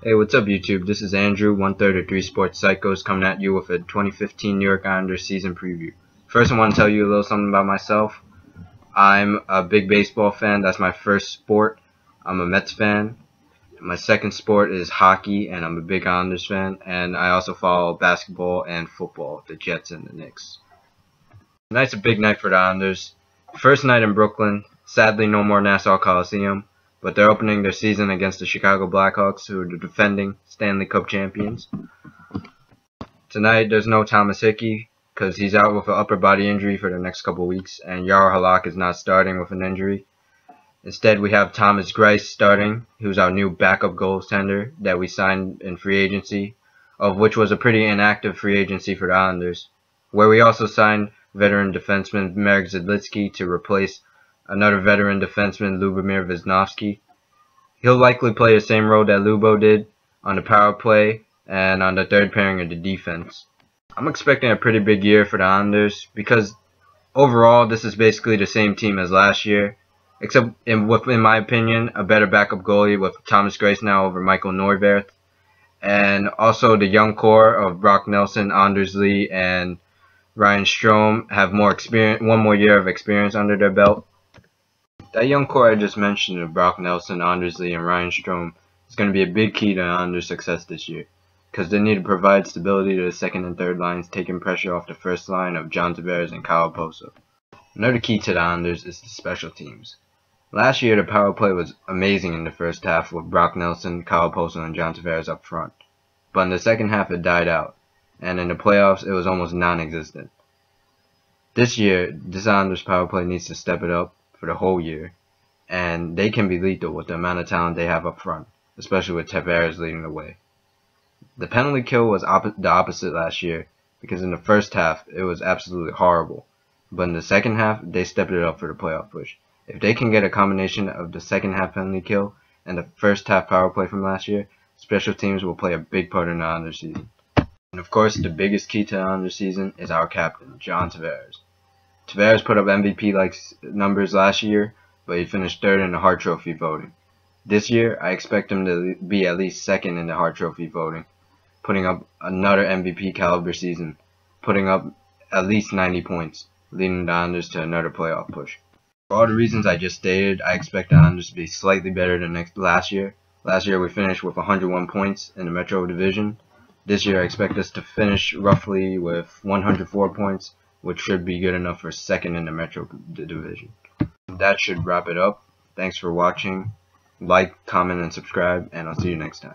Hey, what's up YouTube? This is Andrew, 1/3 of 3 Sports Psychos, coming at you with a 2015 New York Islanders season preview. First, I want to tell you a little something about myself. I'm a big baseball fan. That's my first sport. I'm a Mets fan. My second sport is hockey, and I'm a big Islanders fan. And I also follow basketball and football, the Jets and the Knicks. Tonight's a big night for the Islanders. First night in Brooklyn. Sadly, no more Nassau Coliseum. But they're opening their season against the Chicago Blackhawks, who are the defending Stanley Cup champions. Tonight, there's no Thomas Hickey, because he's out with an upper body injury for the next couple weeks, and Jaro Halak is not starting with an injury. Instead, we have Thomas Greiss starting, who's our new backup goaltender that we signed in free agency, of which was a pretty inactive free agency for the Islanders, where we also signed veteran defenseman Marek Zidlitsky to replace another veteran defenseman, Lubomir Veznovsky. He'll likely play the same role that Lubo did on the power play and on the third pairing of the defense. I'm expecting a pretty big year for the Islanders because overall this is basically the same team as last year, except in my opinion, a better backup goalie with Thomas Greiss now over Michael Neuwirth, and also the young core of Brock Nelson, Anders Lee, and Ryan Strome have more experience, one more year of experience under their belt. That young core I just mentioned of Brock Nelson, Anders Lee, and Ryan Strome is going to be a big key to Islanders' success this year, because they need to provide stability to the second and third lines, taking pressure off the first line of John Tavares and Kyle Poso. Another key to the Islanders is the special teams. Last year, the power play was amazing in the first half with Brock Nelson, Kyle Poso, and John Tavares up front, but in the second half it died out, and in the playoffs it was almost non-existent. This year, this Islanders power play needs to step it up for the whole year, and they can be lethal with the amount of talent they have up front, especially with Tavares leading the way. The penalty kill was the opposite last year, because in the first half it was absolutely horrible, but in the second half they stepped it up for the playoff push. If they can get a combination of the second half penalty kill and the first half power play from last year, special teams will play a big part in the Islanders season. And of course, the biggest key to the Islanders season is our captain, John Tavares. Tavares put up MVP-like numbers last year, but he finished third in the Hart Trophy voting. This year, I expect him to be at least second in the Hart Trophy voting, putting up another MVP caliber season, putting up at least 90 points, leading the Islanders to another playoff push. For all the reasons I just stated, I expect the Islanders to be slightly better than last year. Last year, we finished with 101 points in the Metro Division. This year, I expect us to finish roughly with 104 points, which should be good enough for second in the Metro Division. That should wrap it up. Thanks for watching. Like, comment, and subscribe, and I'll see you next time.